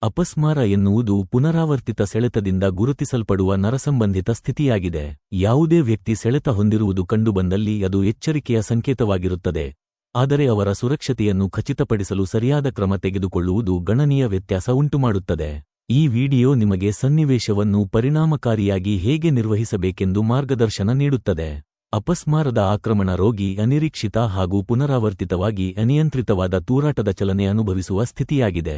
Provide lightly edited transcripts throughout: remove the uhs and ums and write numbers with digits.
ಅಪಸ್ಮಾರ ಎನ್ನುವುದು ಪುನರಾವರ್ತಿತ ಸೆಳೆತದಿಂದ ಗುರುತಿಸಲ್ಪಡುವ ನರಸಂಬಂಧಿತ ಸ್ಥಿತಿಯಾಗಿದೆ. ಯಾವುದೇ ವ್ಯಕ್ತಿ ಸೆಳೆತ ಹೊಂದಿರುವುದು ಕಂಡುಬಂದಲ್ಲಿ ಅದು ಎಚ್ಚರಿಕೆಯ ಸಂಕೇತವಾಗಿರುತ್ತದೆ, ಆದರೆ ಅವರ ಸುರಕ್ಷತೆಯನ್ನು ಖಚಿತಪಡಿಸಲು ಸರಿಯಾದ ಕ್ರಮ ತೆಗೆದುಕೊಳ್ಳುವುದು ಗಣನೀಯ ವ್ಯತ್ಯಾಸ ಉಂಟುಮಾಡುತ್ತದೆ. ಈ ವಿಡಿಯೋ ನಿಮಗೆ ಸನ್ನಿವೇಶವನ್ನು ಪರಿಣಾಮಕಾರಿಯಾಗಿ ಹೇಗೆ ನಿರ್ವಹಿಸಬೇಕೆಂದು ಮಾರ್ಗದರ್ಶನ ನೀಡುತ್ತದೆ. ಅಪಸ್ಮಾರದ ಆಕ್ರಮಣ ರೋಗಿ ಅನಿರೀಕ್ಷಿತ ಹಾಗೂ ಪುನರಾವರ್ತಿತವಾಗಿ ಅನಿಯಂತ್ರಿತವಾದ ತೂರಾಟದ ಚಲನೆ ಅನುಭವಿಸುವ ಸ್ಥಿತಿಯಾಗಿದೆ.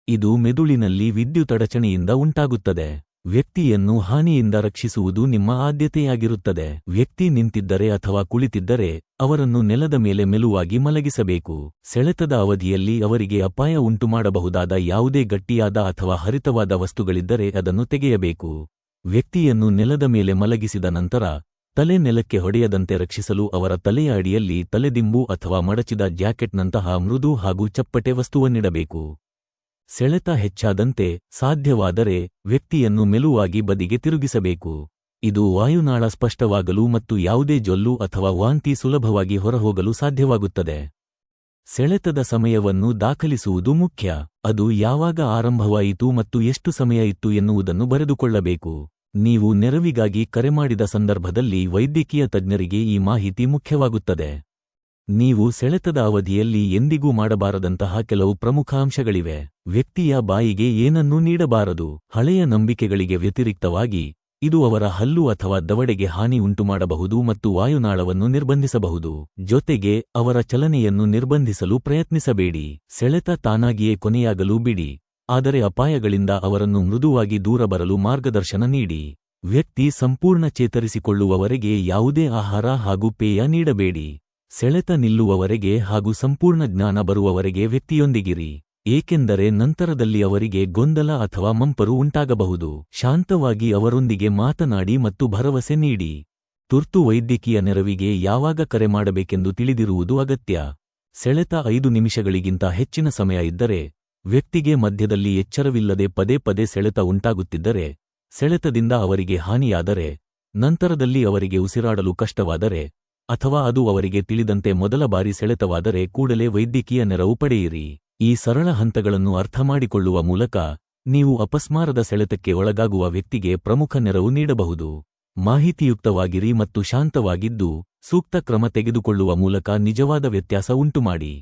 ಇದು ಮೆದುಳಿನಲ್ಲಿ ವಿದ್ಯುತ್ ಅಡಚಣೆಯಿಂದ ಉಂಟಾಗುತ್ತದೆ. ವ್ಯಕ್ತಿಯನ್ನು ಹಾನಿಯಿಂದ ರಕ್ಷಿಸುವುದು ನಿಮ್ಮ ಆದ್ಯತೆಯಾಗಿರುತ್ತದೆ. ವ್ಯಕ್ತಿ ನಿಂತಿದ್ದರೆ ಅಥವಾ ಕುಳಿತಿದ್ದರೆ ಅವರನ್ನು ನೆಲದ ಮೇಲೆ ಮೆಲುವಾಗಿ ಮಲಗಿಸಬೇಕು. ಸೆಳೆತದ ಅವಧಿಯಲ್ಲಿ ಅವರಿಗೆ ಅಪಾಯ ಉಂಟುಮಾಡಬಹುದಾದ ಯಾವುದೇ ಗಟ್ಟಿಯಾದ ಅಥವಾ ಹರಿತವಾದ ವಸ್ತುಗಳಿದ್ದರೆ ಅದನ್ನು ತೆಗೆಯಬೇಕು. ವ್ಯಕ್ತಿಯನ್ನು ನೆಲದ ಮೇಲೆ ಮಲಗಿಸಿದ ನಂತರ ತಲೆ ನೆಲಕ್ಕೆ ಹೊಡೆಯದಂತೆ ರಕ್ಷಿಸಲು ಅವರ ತಲೆಯ ಅಡಿಯಲ್ಲಿ ತಲೆದಿಂಬು ಅಥವಾ ಮಡಚಿದ ಜಾಕೆಟ್ನಂತಹ ಮೃದು ಹಾಗೂ ಚಪ್ಪಟೆ ವಸ್ತುವನ್ನಿಡಬೇಕು. ಸೆಳೆತ ಹೆಚ್ಚಾದಂತೆ ಸಾಧ್ಯವಾದರೆ ವ್ಯಕ್ತಿಯನ್ನು ಮೆಲುವಾಗಿ ಬದಿಗೆ ತಿರುಗಿಸಬೇಕು. ಇದು ವಾಯುನಾಳ ಸ್ಪಷ್ಟವಾಗಲು ಮತ್ತು ಯಾವುದೇ ಜೊಲ್ಲು ಅಥವಾ ವಾಂತಿ ಸುಲಭವಾಗಿ ಹೊರಹೋಗಲು ಸಾಧ್ಯವಾಗುತ್ತದೆ. ಸೆಳೆತದ ಸಮಯವನ್ನು ದಾಖಲಿಸುವುದು ಮುಖ್ಯ. ಅದು ಯಾವಾಗ ಆರಂಭವಾಯಿತು ಮತ್ತು ಎಷ್ಟು ಸಮಯ ಇತ್ತು ಎನ್ನುವುದನ್ನು ಬರೆದುಕೊಳ್ಳಬೇಕು. ನೀವು ನೆರವಿಗಾಗಿ ಕರೆ ಮಾಡಿದ ಸಂದರ್ಭದಲ್ಲಿ ವೈದ್ಯಕೀಯ ತಜ್ಞರಿಗೆ ಈ ಮಾಹಿತಿ ಮುಖ್ಯವಾಗುತ್ತದೆ. ನೀವು ಸೆಳೆತದ ಅವಧಿಯಲ್ಲಿ ಎಂದಿಗೂ ಮಾಡಬಾರದಂತಹ ಕೆಲವು ಪ್ರಮುಖ ಅಂಶಗಳಿವೆ. ವ್ಯಕ್ತಿಯ ಬಾಯಿಗೆ ಏನನ್ನೂ ನೀಡಬಾರದು. ಹಳೆಯ ನಂಬಿಕೆಗಳಿಗೆ ವ್ಯತಿರಿಕ್ತವಾಗಿ ಇದು ಅವರ ಹಲ್ಲು ಅಥವಾ ದವಡೆಗೆ ಹಾನಿ ಉಂಟುಮಾಡಬಹುದು ಮತ್ತು ವಾಯುನಾಳವನ್ನು ನಿರ್ಬಂಧಿಸಬಹುದು. ಜೊತೆಗೆ ಅವರ ಚಲನೆಯನ್ನು ನಿರ್ಬಂಧಿಸಲು ಪ್ರಯತ್ನಿಸಬೇಡಿ. ಸೆಳೆತ ತಾನಾಗಿಯೇ ಕೊನೆಯಾಗಲು ಬಿಡಿ, ಆದರೆ ಅಪಾಯಗಳಿಂದ ಅವರನ್ನು ಮೃದುವಾಗಿ ದೂರ ಬರಲು ಮಾರ್ಗದರ್ಶನ ನೀಡಿ. ವ್ಯಕ್ತಿ ಸಂಪೂರ್ಣ ಚೇತರಿಸಿಕೊಳ್ಳುವವರೆಗೆ ಯಾವುದೇ ಆಹಾರ ಹಾಗೂ ಪೇಯ ನೀಡಬೇಡಿ. ಸೆಳೆತ ನಿಲ್ಲುವವರೆಗೆ ಹಾಗೂ ಸಂಪೂರ್ಣ ಜ್ಞಾನ ಬರುವವರೆಗೆ ವ್ಯಕ್ತಿಯೊಂದಿಗಿರಿ, ಏಕೆಂದರೆ ನಂತರದಲ್ಲಿ ಅವರಿಗೆ ಗೊಂದಲ ಅಥವಾ ಮಂಪರು ಉಂಟಾಗಬಹುದು. ಶಾಂತವಾಗಿ ಅವರೊಂದಿಗೆ ಮಾತನಾಡಿ ಮತ್ತು ಭರವಸೆ ನೀಡಿ. ತುರ್ತು ವೈದ್ಯಕೀಯ ನೆರವಿಗೆ ಯಾವಾಗ ಕರೆ ಮಾಡಬೇಕೆಂದು ತಿಳಿದಿರುವುದು ಅಗತ್ಯ. ಸೆಳೆತ 5 ನಿಮಿಷಗಳಿಗಿಂತ ಹೆಚ್ಚಿನ ಸಮಯ ಇದ್ದರೆ, ವ್ಯಕ್ತಿಗೆ ಮಧ್ಯದಲ್ಲಿ ಎಚ್ಚರವಿಲ್ಲದೆ ಪದೇ ಪದೇ ಸೆಳೆತ ಉಂಟಾಗುತ್ತಿದ್ದರೆ, ಸೆಳೆತದಿಂದ ಅವರಿಗೆ ಹಾನಿಯಾದರೆ, ನಂತರದಲ್ಲಿ ಅವರಿಗೆ ಉಸಿರಾಡಲು ಕಷ್ಟವಾದರೆ, ಅಥವಾ ಅದು ಅವರಿಗೆ ತಿಳಿದಂತೆ ಮೊದಲ ಬಾರಿ ಸೆಳೆತವಾದರೆ ಕೂಡಲೇ ವೈದ್ಯಕೀಯ ನೆರವು ಪಡೆಯಿರಿ. ಈ ಸರಳ ಹಂತಗಳನ್ನು ಅರ್ಥಮಾಡಿಕೊಳ್ಳುವ ಮೂಲಕ ನೀವು ಅಪಸ್ಮಾರದ ಸೆಳೆತಕ್ಕೆ ಒಳಗಾಗುವ ವ್ಯಕ್ತಿಗೆ ಪ್ರಮುಖ ನೆರವು ನೀಡಬಹುದು. ಮಾಹಿತಿಯುಕ್ತವಾಗಿರಿ ಮತ್ತು ಶಾಂತವಾಗಿದ್ದು ಸೂಕ್ತ ಕ್ರಮ ತೆಗೆದುಕೊಳ್ಳುವ ಮೂಲಕ ನಿಜವಾದ ವ್ಯತ್ಯಾಸ ಉಂಟುಮಾಡಿ.